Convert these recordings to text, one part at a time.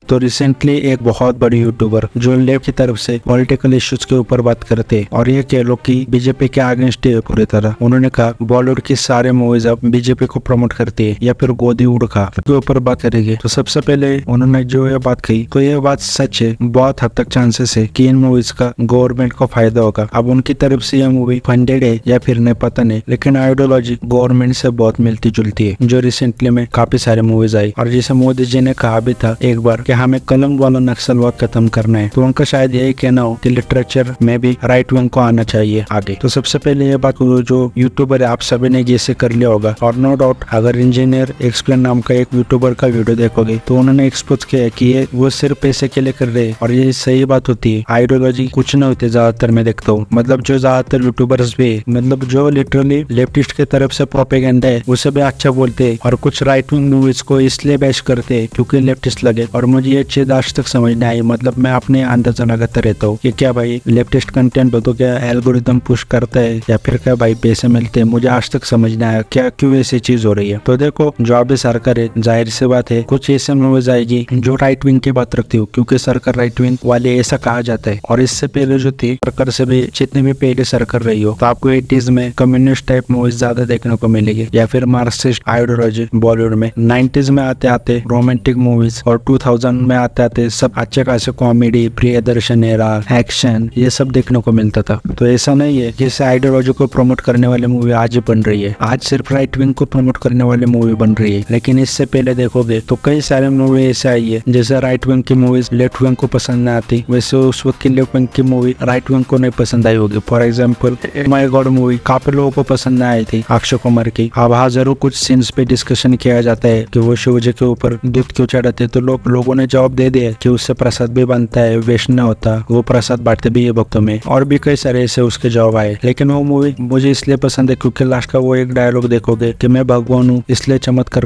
तो रिसेंटली एक बहुत बड़ी यूट्यूबर जो लेफ्ट की तरफ से पॉलिटिकल इश्यूज के ऊपर बात करते हैं और ये कह लो कि बीजेपी के अगेंस्ट है पूरी तरह। उन्होंने कहा बॉलीवुड की सारे मूवीज अब बीजेपी को प्रमोट करती है या फिर गोदी उड़का के ऊपर बात करेंगे। तो सबसे पहले उन्होंने जो ये बात कही तो ये बात सच है, बहुत हद तक चांसेस है कि इन मूवीज का गवर्नमेंट को फायदा होगा। अब उनकी तरफ से यह मूवी फंडेड है या फिर नहीं पता नहीं, लेकिन आइडियोलॉजी गवर्नमेंट से बहुत मिलती जुलती है। जो रिसेंटली में काफी सारे मूवीज आई और जिसे मोदी जी ने कहा भी था एक बार कि हमें कलंक वाला नक्सलवाद खत्म करना है, तो उनका शायद यही कहना हो कि लिटरेचर में भी राइट विंग को आना चाहिए आगे। तो सबसे पहले ये बात जो यूट्यूबर है आप सभी ने जैसे कर लिया होगा और नो डाउट अगर इंजीनियर एक्सप्लेन नाम का एक यूट्यूबर का वीडियो देखोगे तो उन्होंने एक्सपोज किया कि ये वो सिर्फ पैसे के लिए कर रहे हैं और ये सही बात होती है। आइडियोलॉजी कुछ न होती ज्यादातर मैं देखता हूँ, मतलब जो ज्यादातर यूट्यूबर्स भी मतलब जो लिटरली लेफ्टिस्ट के तरफ से प्रोपेगेंडा है उसे भी अच्छा बोलते हैं और कुछ राइट विंग मूवीज को इसलिए बैश करते हैं क्योंकि लेफ्टिस्ट लगे। और मुझे ये चीज आज तक समझ नहीं आई, मतलब मैं अपने अंदाजा लगाता रहता हूँ कि क्या भाई लेफ्टिस्ट कंटेंट हो तो क्या एल्गोरिथम पुश करता है या फिर क्या भाई पैसे मिलते हैं। मुझे आज तक समझ नहीं आया क्या क्यों ऐसी चीज हो रही है। तो देखो जो अभी सरकार है जाहिर सी बात है कुछ ऐसे मूवीज आएगी जो राइट विंग की बात रखती हो क्योंकि सरकार राइट विंग वाले ऐसा कहा जाता है। और इससे पहले जो थी सरकार से भी जितनी भी पहले सरकार रही हो तो आपको 80s में कम्युनिस्ट टाइप मूवीज ज्यादा देखने को मिलेगी या फिर मार्क्सिस्ट आइडियोलॉजी बॉलीवुड में। 90s में आते आते रोमांटिक मूवीज और 2000 में आते आते सब अच्छे खासे कॉमेडी प्रियदर्शन एरा एक्शन ये सब देखने को मिलता था। तो ऐसा नहीं है जैसे आइडियोलॉजी को प्रमोट करने वाली मूवी आज बन रही है, आज सिर्फ राइट विंग को प्रमोट करने वाली मूवी बन रही है। लेकिन इससे पहले देखोगे तो कई सारे मूवी ऐसे आई है जैसे राइट विंग की मूवीज लेफ्ट विंग को पसंद नहीं आती, वैसे उस वक्त की लेफ्ट विंग की मूवी राइट विंग को नहीं पसंद आई होगी। For example my God movie काफी लोगों को पसंद नहीं आई थी अक्षय कुमार की। अब हाँ जरूर कुछ सीन्स पे डिस्कशन किया जाता है कि वो शिव जी के ऊपर दूध क्यों चढ़ाते, तो लोगों ने जवाब दे दिया कि उससे प्रसाद भी बनता है, वेस्ट नहीं होता, वो प्रसाद बांटते भी है भक्तों में, और भी कई सारे ऐसे उसके जवाब आए। लेकिन वो मूवी मुझे इसलिए पसंद है क्योंकि लास्ट का वो एक डायलॉग देखोगे कि मैं भगवान हूँ इसलिए चमत्कार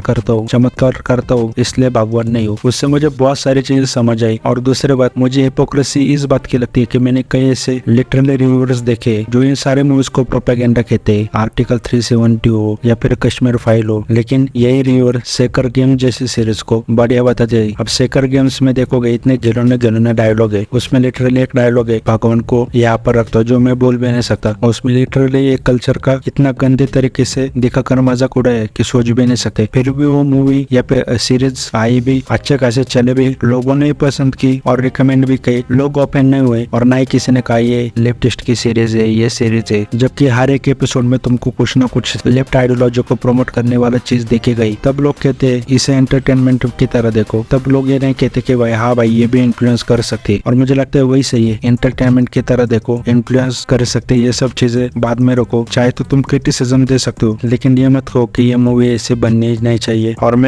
करता हूँ इसलिए भगवान नहीं हूँ, उससे मुझे बहुत सारी चीजें समझ आई। और दूसरी बात मुझे हिपोक्रेसी इस बात की लगती है कि मैंने कई ऐसे लिटरली रिव्यूअर्स देखे जो इन सारे मूवीज को प्रोपेगेंडा कहते हैं, आर्टिकल 370 हो या फिर कश्मीर फाइल हो, लेकिन यही रिव्यूअर सेकर गेम जैसी सीरीज को बढ़िया बताते हैं। अब सेकर गेम्स में देखोगे इतने घिनौने डायलॉग है, उसमें लिटरली एक डायलॉग है भगवान को यहाँ पर रखता हूँ जो मैं बोल भी नहीं सकता, उसमें लिटरली एक कल्चर का इतना गंदे तरीके से दिखाकर मजाक उड़ाया कि सोच भी नहीं सकते। फिर भी वो मूवी या फिर सीरीज आई भी अच्छे खासे चले भी, लोगों ने पसंद की और रिकमेंड भी की, लोग ओपन नहीं हुए और ना ही किसी ने कहा ये लेफ्टिस्ट की सीरीज है ये सीरीज है। जबकि हर एक एपिसोड में तुमको कुछ ना कुछ लेफ्ट आइडियोलॉजी को प्रमोट करने वाला चीज देखी गई, तब लोग कहते हैं इसे एंटरटेनमेंट की तरह देखो। तब लोग ये नहीं कहते कि भाई हाँ भाई ये भी इन्फ्लुएंस कर सकती है, और मुझे लगता है वही सही है, एंटरटेनमेंट की तरह देखो, इन्फ्लुएंस कर सकते है, ये सब चीजें बाद में रखो। चाहे तो तुम क्रिटिसिज्म दे सकते हो लेकिन ये मत कहो कि ये मूवी ऐसे बननी नहीं चाहिए। और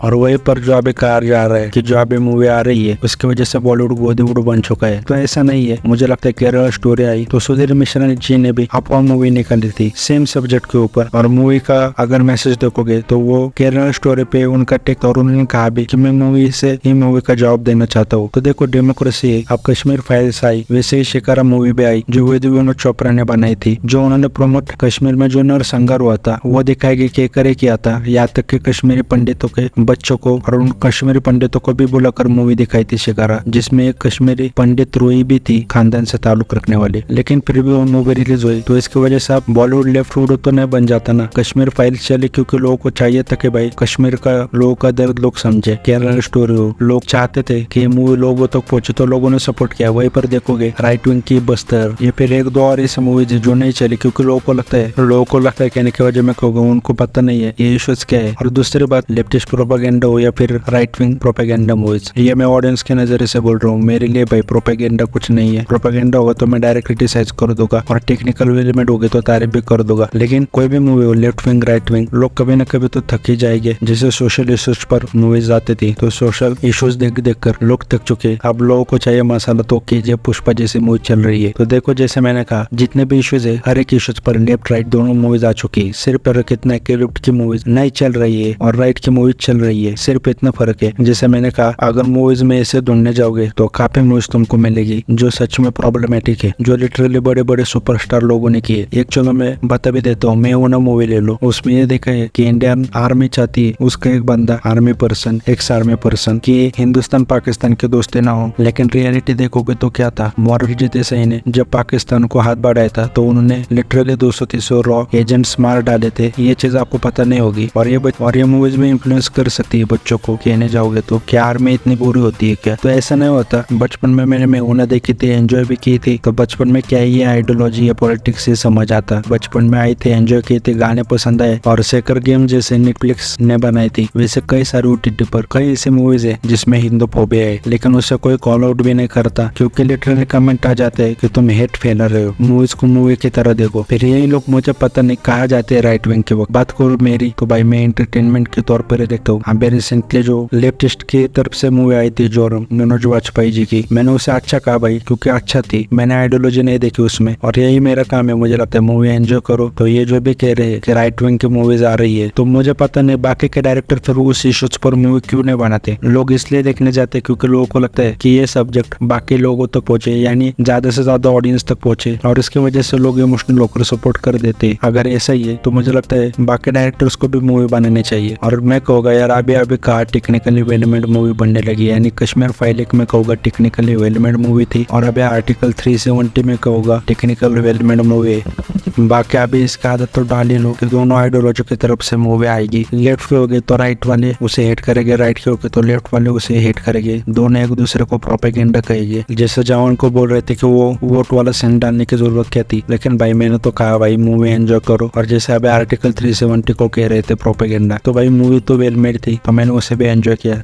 और वही पर जो अभी कहा जा रहा है कि जो अभी मूवी आ रही है उसकी वजह से बॉलीवुड बॉलीवुड बन चुका है, तो ऐसा नहीं है। मुझे लगता है केरला स्टोरी आई तो सुधीर मिश्रा जी ने भी अपना मूवी निकाली थी सेम सब्जेक्ट के ऊपर, और मूवी का अगर मैसेज देखोगे तो वो केरला स्टोरी पे उनका टेक, और उन्होंने कहा भी कि मैं मूवी से ही मूवी का जवाब देना चाहता हूँ। तो देखो डेमोक्रेसी है। अब कश्मीर फाइल्स आई वैसे ही शिकारा मूवी भी आई जो विनोद चोपड़ा ने बनाई थी, जो उन्होंने प्रमोट कश्मीर में जो नरसंहार हुआ था वो दिखाएगी कि करे किया था, यहाँ तक कि कश्मीरी पंडितों के बच्चों को और उन कश्मीरी पंडितों को भी बुलाकर मूवी दिखाई थी शिकारा, जिसमें एक कश्मीरी पंडित रोई भी थी खानदान से ताल्लुक रखने वाली। लेकिन फिर भी वो मूवी रिलीज हुई तो इसकी वजह से आप बॉलीवुड लेफ्ट वुड तो नहीं बन जाता ना। कश्मीर फाइल्स चली क्योंकि लोगों को चाहिए था कि भाई कश्मीर का लोगों का दर्द लोग समझे, केरला स्टोरी हो, लोग चाहते थे कि मूवी लोगों तक पहुंचे तो लोगों ने सपोर्ट किया। वहीं पर देखोगे राइट विंग की बस्तर ये फिर एक दो और ऐसे मूवीज जो नहीं चली क्योंकि लोगों को लगता है कहने की वजह में कहूँगा उनको पता नहीं है ये इश्यूज क्या है। और दूसरी बात लेफ्टिस्ट प्रोपेगेंडा हो या फिर राइट विंग प्रोपेगेंडा मूवीज, ये मैं ऑडियंस के नजरिए से बोल रहा हूँ, मेरे लिए भाई प्रोपेगेंडा कुछ नहीं है। प्रोपेगेंडा होगा तो मैं डायरेक्ट क्रिटिसाइज कर दूंगा और टेक्निकल एलिमेंट होगी तो तारीफ भी कर दूंगा, लेकिन कोई भी मूवी हो लेफ्ट विंग राइट विंग लोग कभी न कभी तो थक ही जाएंगे। जैसे सोशल इश्यूज पर मूवीज आती थी तो सोशल इश्यूज देख कर लोग थक चुके, अब लोगों को चाहिए मसाला, तो KGF पुष्पा जैसी मूवी चल रही है। तो देखो जैसे मैंने कहा जितने भी इश्यूज है हर एक इश्यूज पर लेफ्ट राइट दोनों मूवीज आ चुकी है, सिर्फ फर्क इतना है कि लेफ्ट की मूवीज नहीं चल रही है और राइट की मूवीज चल रही है, सिर्फ इतना फर्क है। जैसे मैंने कहा अगर मूवीज में ऐसे ढूंढने जाओगे तो काफी मूवीज तुमको मिलेगी जो सच में प्रॉब्लमेटिक है, जो लिटरली बड़े बड़े सुपरस्टार लोगों ने किए। एक चलो मैं बता भी देता हूँ, मैं वो मूवी ले लो, उसमें ये देखा है कि इंडियन आर्मी चाहती है उसका एक बंदा army person ex army person की ये हिंदुस्तान पाकिस्तान की दोस्ती ना हो, लेकिन रियलिटी देखोगे तो क्या था। मोरारजी देसाई ने जब पाकिस्तान को हाथ बढ़ाया था तो उन्होंने लिटरली 230 रॉ एजेंट्स मार डाले थे। ये चीज आपको पता नहीं होगी और ये मूवीज में इन्फ्लुएंस कर सकती है बच्चों को। कहने जाओगे तो क्या आर्मी इतनी बुरी होती है क्या? तो ऐसा नहीं होता। बचपन में मैंने उन्हें देखी थी, एंजॉय भी की थी। तो बचपन में क्या ये आइडियोलॉजी या पॉलिटिक्स से समझ आता। बचपन में आई थी, एंजॉय की थी, गाने पसंद आए और सेकर गेम जैसे नेटफ्लिक्स ने बनाई थी वैसे कई सारे OTT पर कई ऐसी मूवीज है जिसमें हिंदुफोबिया है, लेकिन उससे कोई कॉल आउट भी नहीं करता क्योंकि लिटरली कमेंट आ जाते हैं कि तुम हेट फैला रहे हो, मूवीज को मूवी की तरह देखो। फिर यही लोग मुझे पता नहीं कहा जाते हैं राइट विंग के वक्त। बात करो मेरी तो भाई मैं एंटरटेनमेंट के तौर पर देखता हूँ। अभी रिसेंटली जो लेफ्टिस्ट की तरफ से मूवी आई थी जोरम मनोज वाजपेयी जी की, मैंने उसे अच्छा कहा भाई क्योंकि अच्छा थी। मैंने आइडियोलॉजी नहीं देखी उसमें और यही मेरा काम है। मुझे लगता है मूवी एंजॉय करो। तो ये जो भी कह रहे हैं कि राइट विंग की मूवीज आ रही है, तो मुझे पता नहीं बाकी के डायरेक्टर फिर उस इश्यूज पर मूवी क्यों नहीं बनाते। लोग इसलिए देखने जाते क्योंकि लोगों को लगता है कि ये सब्जेक्ट बाकी लोगों तक पहुंचे, यानी ज्यादा से ज्यादा ऑडियंस तक पहुंचे और इसकी वजह से लोग इमोशनल होकर सपोर्ट कर देते। अगर ऐसा ही है तो मुझे लगता है बाकी डायरेक्टर्स को भी मूवी बनानी चाहिए। और मैं कहूँगा यार अभी कहा टेक्निकली वेलमेड मूवी बनने लगी, यानी कश्मीर फाइल एक में कहूँगा टेक्निकली वेलमेड मूवी थी और अभी आर्टिकल 370 में कहूँगा टेक्निकल वेलमेड मूवी है। बाकी अभी इसका आदत तो डाल ही लो कि दोनों आइडियोलॉजी की तरफ से मूवी आएगी। लेफ्ट के होगे तो राइट वाले उसे हेट करेंगे, राइट के होगे तो लेफ्ट वाले उसे हेट करेंगे। दोनों एक दूसरे को प्रोपेगेंडा कहेंगे। जैसे जवान को बोल रहे थे कि वो वोट वाला सेंड डालने की जरूरत क्या थी, लेकिन भाई मैंने तो कहा भाई मूवी एंजॉय करो। और जैसे अभी आर्टिकल 370 को कह रहे थे प्रोपेगेंडा, तो भाई मूवी तो वेल मेड थी तो मैंने उसे भी एंजॉय किया।